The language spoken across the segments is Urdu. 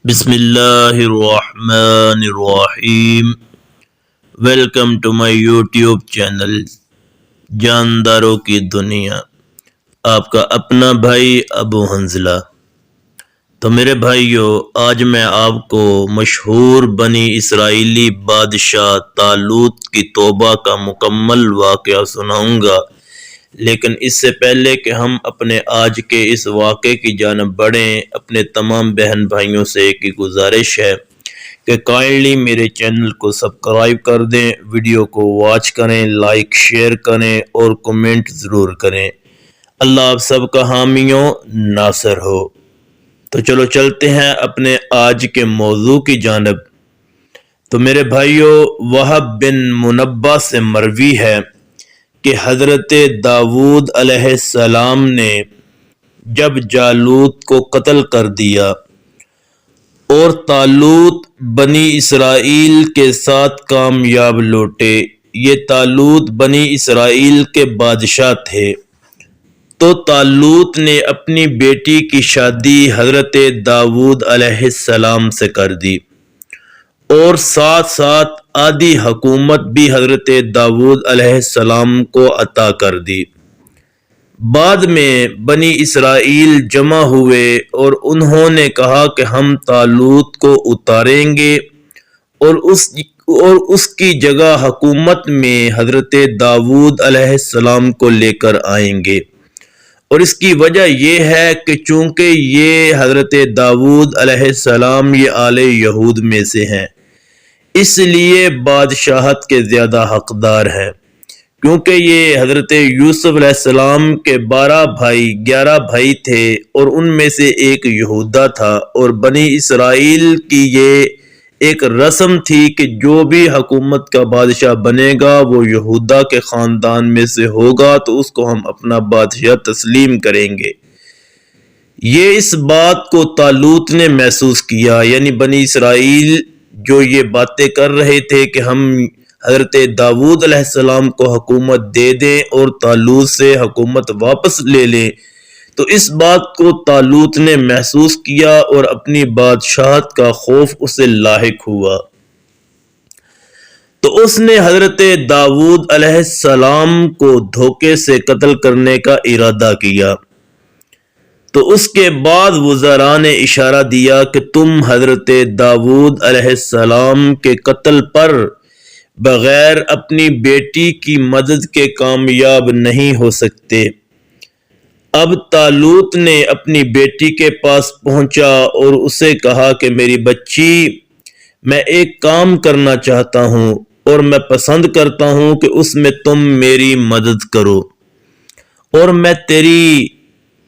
بسم اللہ الرحمن الرحیم۔ Welcome to my YouTube channel جانداروں کی دنیا، آپ کا اپنا بھائی ابو حنزلہ۔ تو میرے بھائیو، آج میں آپ کو مشہور بنی اسرائیلی بادشاہ طالوت کی توبہ کا مکمل واقعہ سناؤں گا، لیکن اس سے پہلے کہ ہم اپنے آج کے اس واقعے کی جانب بڑھیں، اپنے تمام بہن بھائیوں سے ایک ہی گزارش ہے کہ کائنڈلی میرے چینل کو سبسکرائب کر دیں، ویڈیو کو واچ کریں، لائک شیئر کریں اور کمنٹ ضرور کریں۔ اللہ آپ سب کا حامی و ناصر ہو۔ تو چلو چلتے ہیں اپنے آج کے موضوع کی جانب۔ تو میرے بھائیو، وہب بن منبہ سے مروی ہے کہ حضرت داؤد علیہ السلام نے جب جالوت کو قتل کر دیا اور طالوت بنی اسرائیل کے ساتھ کامیاب لوٹے، یہ طالوت بنی اسرائیل کے بادشاہ تھے، تو طالوت نے اپنی بیٹی کی شادی حضرت داؤد علیہ السلام سے کر دی اور ساتھ ساتھ آدھی حکومت بھی حضرت داؤد علیہ السلام کو عطا کر دی۔ بعد میں بنی اسرائیل جمع ہوئے اور انہوں نے کہا کہ ہم طالوت کو اتاریں گے اور اس کی جگہ حکومت میں حضرت داؤد علیہ السلام کو لے کر آئیں گے، اور اس کی وجہ یہ ہے کہ چونکہ یہ حضرت داؤد علیہ السلام یہ آل یہود میں سے ہیں، اس لیے بادشاہت کے زیادہ حقدار ہیں، کیونکہ یہ حضرت یوسف علیہ السلام کے 11 بھائی تھے اور ان میں سے ایک یہودا تھا، اور بنی اسرائیل کی یہ ایک رسم تھی کہ جو بھی حکومت کا بادشاہ بنے گا وہ یہودا کے خاندان میں سے ہوگا، تو اس کو ہم اپنا بادشاہ تسلیم کریں گے۔ یہ اس بات کو طالوت نے محسوس کیا، یعنی بنی اسرائیل جو یہ باتیں کر رہے تھے کہ ہم حضرت داؤد علیہ السلام کو حکومت دے دیں اور طالوت سے حکومت واپس لے لیں، تو اس بات کو طالوت نے محسوس کیا اور اپنی بادشاہت کا خوف اسے لاحق ہوا، تو اس نے حضرت داؤد علیہ السلام کو دھوکے سے قتل کرنے کا ارادہ کیا۔ تو اس کے بعد وزراء نے اشارہ دیا کہ تم حضرت داؤد علیہ السلام کے قتل پر بغیر اپنی بیٹی کی مدد کے کامیاب نہیں ہو سکتے۔ اب طالوت نے اپنی بیٹی کے پاس پہنچا اور اسے کہا کہ میری بچی، میں ایک کام کرنا چاہتا ہوں اور میں پسند کرتا ہوں کہ اس میں تم میری مدد کرو، اور میں تیری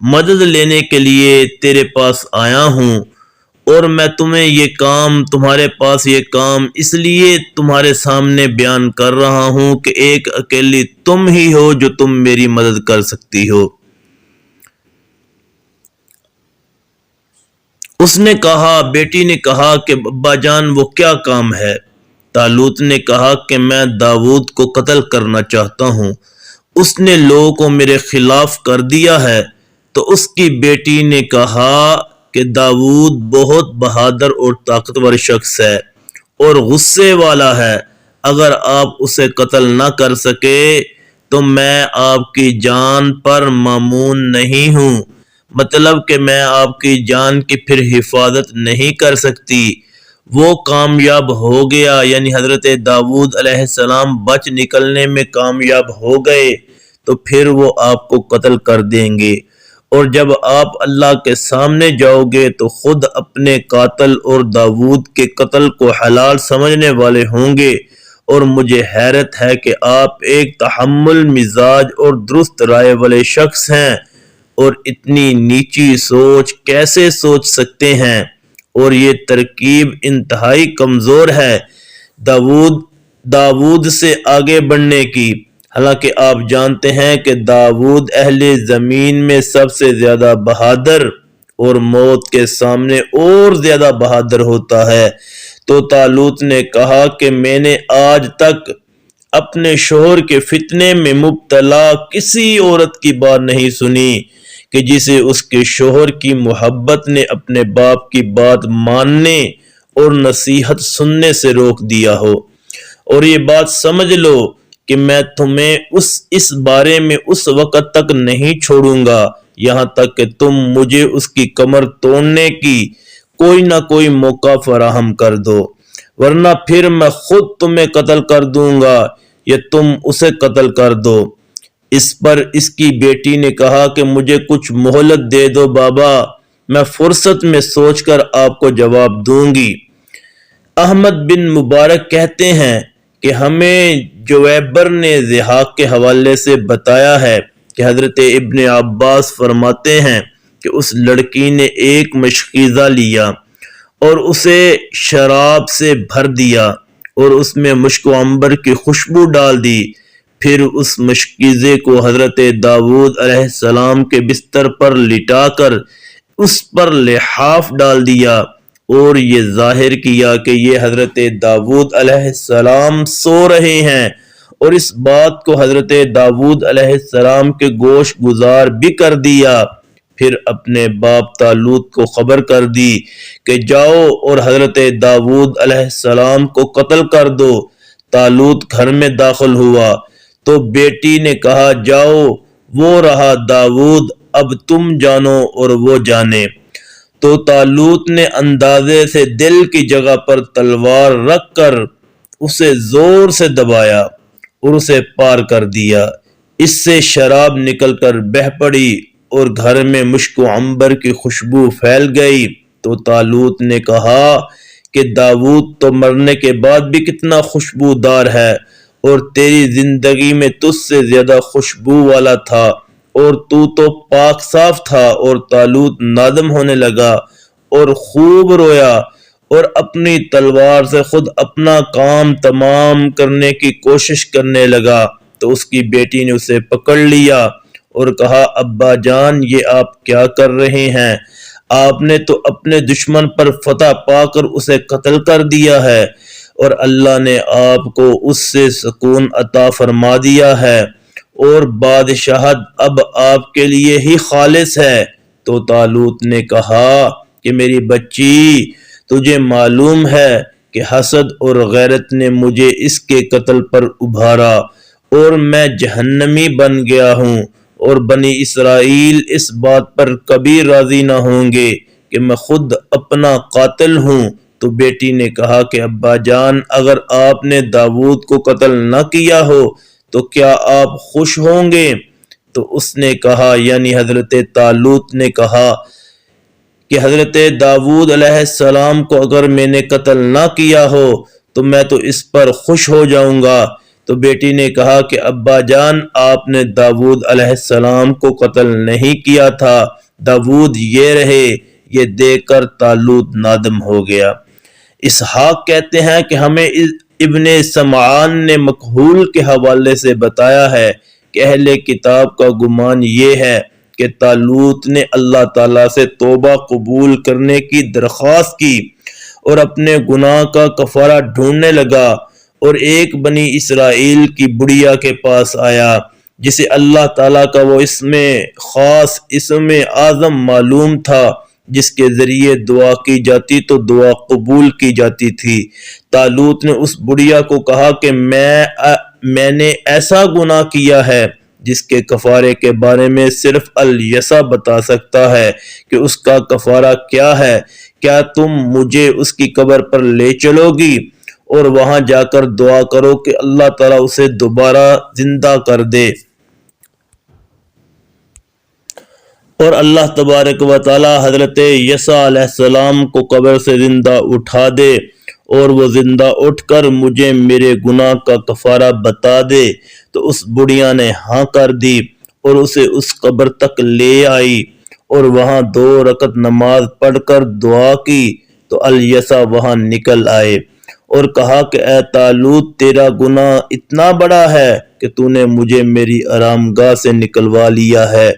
مدد لینے کے لیے تیرے پاس آیا ہوں، اور میں تمہارے پاس یہ کام اس لیے تمہارے سامنے بیان کر رہا ہوں کہ ایک اکیلی تم ہی ہو جو تم میری مدد کر سکتی ہو۔ اس نے کہا، بیٹی نے کہا کہ ابا جان وہ کیا کام ہے؟ طالوت نے کہا کہ میں داؤد کو قتل کرنا چاہتا ہوں، اس نے لوگوں کو میرے خلاف کر دیا ہے۔ تو اس کی بیٹی نے کہا کہ داؤد بہت بہادر اور طاقتور شخص ہے اور غصے والا ہے، اگر آپ اسے قتل نہ کر سکے تو میں آپ کی جان پر مامون نہیں ہوں، مطلب کہ میں آپ کی جان کی پھر حفاظت نہیں کر سکتی۔ وہ کامیاب ہو گیا، یعنی حضرت داؤد علیہ السلام بچ نکلنے میں کامیاب ہو گئے، تو پھر وہ آپ کو قتل کر دیں گے، اور جب آپ اللہ کے سامنے جاؤ گے تو خود اپنے قاتل اور داؤد کے قتل کو حلال سمجھنے والے ہوں گے، اور مجھے حیرت ہے کہ آپ ایک تحمل مزاج اور درست رائے والے شخص ہیں اور اتنی نیچی سوچ کیسے سوچ سکتے ہیں، اور یہ ترکیب انتہائی کمزور ہے داؤد سے آگے بڑھنے کی، حالانکہ آپ جانتے ہیں کہ داؤد اہل زمین میں سب سے زیادہ بہادر اور موت کے سامنے اور زیادہ بہادر ہوتا ہے۔ تو طالوت نے کہا کہ میں نے آج تک اپنے شوہر کے فتنے میں مبتلا کسی عورت کی بات نہیں سنی کہ جسے اس کے شوہر کی محبت نے اپنے باپ کی بات ماننے اور نصیحت سننے سے روک دیا ہو، اور یہ بات سمجھ لو کہ میں تمہیں اس بارے میں اس وقت تک نہیں چھوڑوں گا یہاں تک کہ تم مجھے اس کی کمر توڑنے کی کوئی نہ کوئی موقع فراہم کر دو، ورنہ پھر میں خود تمہیں قتل کر دوں گا یا تم اسے قتل کر دو۔ اس پر اس کی بیٹی نے کہا کہ مجھے کچھ مہلت دے دو بابا، میں فرصت میں سوچ کر آپ کو جواب دوں گی۔ احمد بن مبارک کہتے ہیں کہ ہمیں جویبر نے ضحاک کے حوالے سے بتایا ہے کہ حضرت ابن عباس فرماتے ہیں کہ اس لڑکی نے ایک مشکیزہ لیا اور اسے شراب سے بھر دیا اور اس میں مشک و عنبر کی خوشبو ڈال دی، پھر اس مشکیزے کو حضرت داؤد علیہ السلام کے بستر پر لٹا کر اس پر لحاف ڈال دیا اور یہ ظاہر کیا کہ یہ حضرت داؤد علیہ السلام سو رہے ہیں، اور اس بات کو حضرت داؤد علیہ السلام کے گوش گزار بھی کر دیا۔ پھر اپنے باپ طالوت کو خبر کر دی کہ جاؤ اور حضرت داؤد علیہ السلام کو قتل کر دو۔ طالوت گھر میں داخل ہوا تو بیٹی نے کہا جاؤ، وہ رہا داؤد، اب تم جانو اور وہ جانے۔ تو طالوت نے اندازے سے دل کی جگہ پر تلوار رکھ کر اسے زور سے دبایا اور اسے پار کر دیا، اس سے شراب نکل کر بہہ پڑی اور گھر میں مشک و عنبر کی خوشبو پھیل گئی۔ تو طالوت نے کہا کہ داؤد تو مرنے کے بعد بھی کتنا خوشبودار ہے، اور تیری زندگی میں تجھ سے زیادہ خوشبو والا تھا، اور تو پاک صاف تھا۔ اور طالوت نادم ہونے لگا اور خوب رویا اور اپنی تلوار سے خود اپنا کام تمام کرنے کی کوشش کرنے لگا۔ تو اس کی بیٹی نے اسے پکڑ لیا اور کہا ابا جان، یہ آپ کیا کر رہے ہیں؟ آپ نے تو اپنے دشمن پر فتح پا کر اسے قتل کر دیا ہے، اور اللہ نے آپ کو اس سے سکون عطا فرما دیا ہے، اور بادشاہت اب آپ کے لیے ہی خالص ہے۔ تو طالوت نے کہا کہ میری بچی، تجھے معلوم ہے کہ حسد اور غیرت نے مجھے اس کے قتل پر ابھارا اور میں جہنمی بن گیا ہوں، اور بنی اسرائیل اس بات پر کبھی راضی نہ ہوں گے کہ میں خود اپنا قاتل ہوں۔ تو بیٹی نے کہا کہ ابا جان، اگر آپ نے داؤد کو قتل نہ کیا ہو تو کیا آپ خوش ہوں گے؟ تو اس نے کہا، یعنی حضرت طالوت نے کہا کہ حضرت داؤد علیہ السلام کو اگر میں نے قتل نہ کیا ہو تو میں تو اس پر خوش ہو جاؤں گا۔ تو بیٹی نے کہا کہ ابا جان، آپ نے داؤد علیہ السلام کو قتل نہیں کیا تھا، داؤد یہ رہے۔ یہ دیکھ کر طالوت نادم ہو گیا۔ اسحاق کہتے ہیں کہ ہمیں ابن سمعان نے مکحول کے حوالے سے بتایا ہے کہ اہل کتاب کا گمان یہ ہے کہ طالوت نے اللہ تعالیٰ سے توبہ قبول کرنے کی درخواست کی اور اپنے گناہ کا کفارہ ڈھونڈنے لگا، اور ایک بنی اسرائیل کی بڑھیا کے پاس آیا جسے اللہ تعالیٰ کا وہ اسم خاص، اسم اعظم معلوم تھا، جس کے ذریعے دعا کی جاتی تو دعا قبول کی جاتی تھی۔ طالوت نے اس بڑھیا کو کہا کہ میں نے ایسا گناہ کیا ہے جس کے کفارے کے بارے میں صرف الیسع بتا سکتا ہے کہ اس کا کفارہ کیا ہے، کیا تم مجھے اس کی قبر پر لے چلو گی اور وہاں جا کر دعا کرو کہ اللہ تعالیٰ اسے دوبارہ زندہ کر دے، اور اللہ تبارک و تعالی حضرت یسع علیہ السلام کو قبر سے زندہ اٹھا دے اور وہ زندہ اٹھ کر مجھے میرے گناہ کا کفارہ بتا دے۔ تو اس بڑھیا نے ہاں کر دی اور اسے اس قبر تک لے آئی اور وہاں 2 رکعت نماز پڑھ کر دعا کی۔ تو الیسع وہاں نکل آئے اور کہا کہ اے طالوت، تیرا گناہ اتنا بڑا ہے کہ تو نے مجھے میری آرام گاہ سے نکلوا لیا ہے۔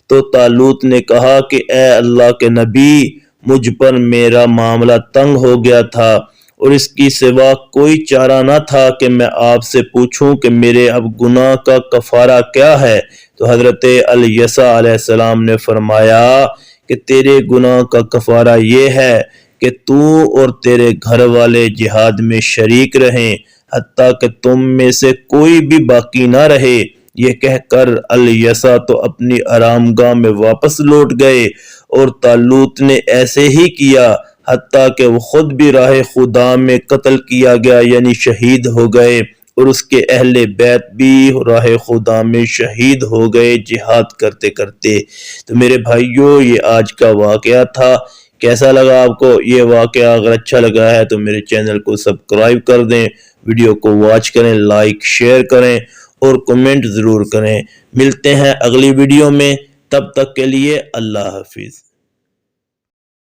تو طالوت نے کہا کہ اے اللہ کے نبی، مجھ پر میرا معاملہ تنگ ہو گیا تھا اور اس کی سوا کوئی چارہ نہ تھا کہ میں آپ سے پوچھوں کہ میرے اب گناہ کا کفارہ کیا ہے۔ تو حضرت الیسع علیہ السلام نے فرمایا کہ تیرے گناہ کا کفارہ یہ ہے کہ تو اور تیرے گھر والے جہاد میں شریک رہیں حتیٰ کہ تم میں سے کوئی بھی باقی نہ رہے۔ یہ کہہ کر الیسع تو اپنی آرام گاہ میں واپس لوٹ گئے اور طالوت نے ایسے ہی کیا حتیٰ کہ وہ خود بھی راہ خدا میں قتل کیا گیا، یعنی شہید ہو گئے، اور اس کے اہل بیت بھی راہ خدا میں شہید ہو گئے جہاد کرتے کرتے۔ تو میرے بھائیوں، یہ آج کا واقعہ تھا۔ کیسا لگا آپ کو یہ واقعہ؟ اگر اچھا لگا ہے تو میرے چینل کو سبسکرائب کر دیں، ویڈیو کو واچ کریں، لائک شیئر کریں اور کمنٹ ضرور کریں۔ ملتے ہیں اگلی ویڈیو میں، تب تک کے لیے اللہ حافظ۔